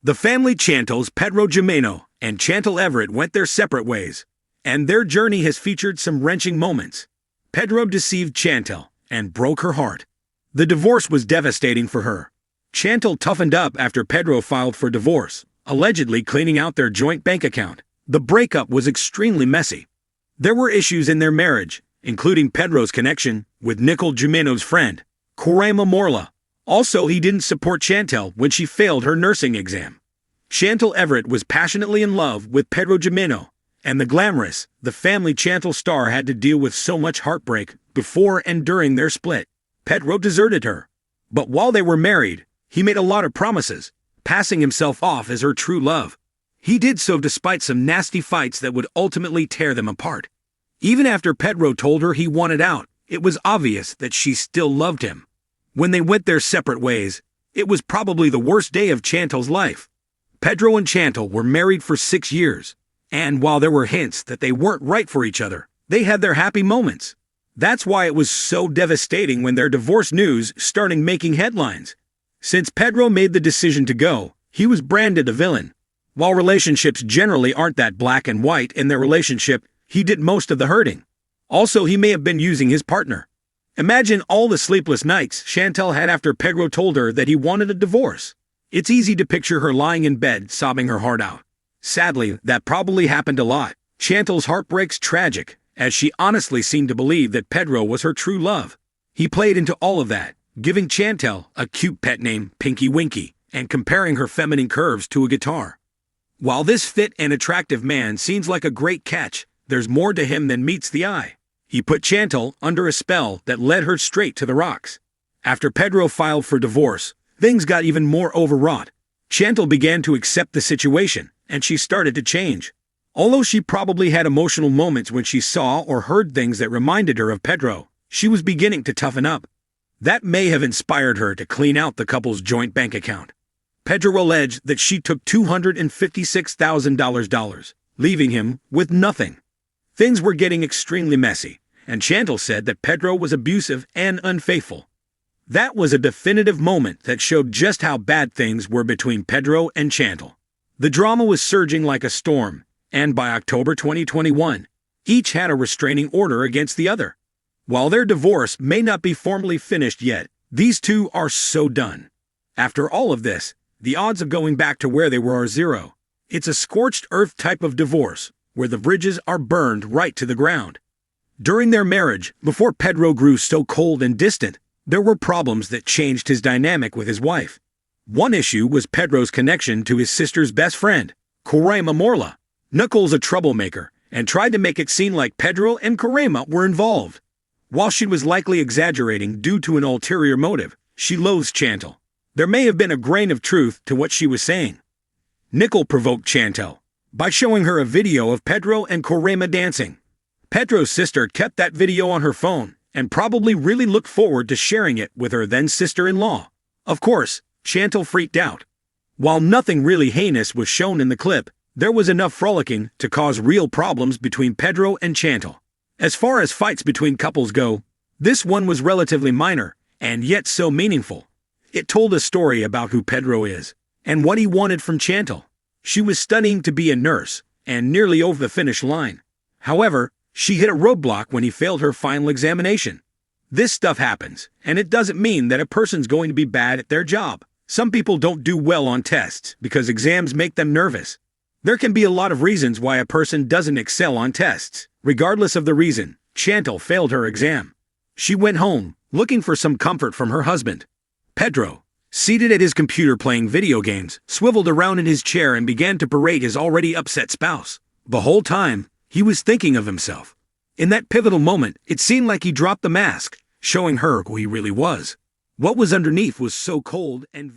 The family Chantels, Pedro Jimeno and Chantel Everett, went their separate ways, and their journey has featured some wrenching moments. Pedro deceived Chantel and broke her heart. The divorce was devastating for her. Chantel toughened up after Pedro filed for divorce, allegedly cleaning out their joint bank account. The breakup was extremely messy. There were issues in their marriage, including Pedro's connection with Nicole Jimeno's friend, Corema Morla. Also, he didn't support Chantel when she failed her nursing exam. Chantel Everett was passionately in love with Pedro Jimeno, and the family Chantel star had to deal with so much heartbreak before and during their split. Pedro deserted her. But while they were married, he made a lot of promises, passing himself off as her true love. He did so despite some nasty fights that would ultimately tear them apart. Even after Pedro told her he wanted out, it was obvious that she still loved him. When they went their separate ways, it was probably the worst day of Chantel's life. Pedro and Chantel were married for 6 years, and while there were hints that they weren't right for each other, they had their happy moments. That's why it was so devastating when their divorce news started making headlines. Since Pedro made the decision to go, he was branded a villain. While relationships generally aren't that black and white in their relationship, he did most of the hurting. Also, he may have been using his partner. Imagine all the sleepless nights Chantel had after Pedro told her that he wanted a divorce. It's easy to picture her lying in bed, sobbing her heart out. Sadly, that probably happened a lot. Chantel's heartbreak's tragic, as she honestly seemed to believe that Pedro was her true love. He played into all of that, giving Chantel a cute pet name, Pinky Winky, and comparing her feminine curves to a guitar. While this fit and attractive man seems like a great catch, there's more to him than meets the eye. He put Chantel under a spell that led her straight to the rocks. After Pedro filed for divorce, things got even more overwrought. Chantel began to accept the situation, and she started to change. Although she probably had emotional moments when she saw or heard things that reminded her of Pedro, she was beginning to toughen up. That may have inspired her to clean out the couple's joint bank account. Pedro alleged that she took $256,000, leaving him with nothing. Things were getting extremely messy, and Chantel said that Pedro was abusive and unfaithful. That was a definitive moment that showed just how bad things were between Pedro and Chantel. The drama was surging like a storm, and by October 2021, each had a restraining order against the other. While their divorce may not be formally finished yet, these two are so done. After all of this, the odds of going back to where they were are zero. It's a scorched earth type of divorce, where the bridges are burned right to the ground. During their marriage, before Pedro grew so cold and distant, there were problems that changed his dynamic with his wife. One issue was Pedro's connection to his sister's best friend, Corema Morla. Nicole's a troublemaker, and tried to make it seem like Pedro and Corema were involved. While she was likely exaggerating due to an ulterior motive, she loathes Chantel. There may have been a grain of truth to what she was saying. Nicole provoked Chantel by showing her a video of Pedro and Corema dancing. Pedro's sister kept that video on her phone and probably really looked forward to sharing it with her then sister-in-law. Of course, Chantel freaked out. While nothing really heinous was shown in the clip, there was enough frolicking to cause real problems between Pedro and Chantel. As far as fights between couples go, this one was relatively minor, and yet so meaningful. It told a story about who Pedro is, and what he wanted from Chantel. She was studying to be a nurse, and nearly over the finish line. However, she hit a roadblock when he failed her final examination. This stuff happens, and it doesn't mean that a person's going to be bad at their job. Some people don't do well on tests because exams make them nervous. There can be a lot of reasons why a person doesn't excel on tests. Regardless of the reason, Chantel failed her exam. She went home, looking for some comfort from her husband. Pedro, seated at his computer playing video games, swiveled around in his chair and began to berate his already upset spouse. The whole time, he was thinking of himself. In that pivotal moment, it seemed like he dropped the mask, showing her who he really was. What was underneath was so cold and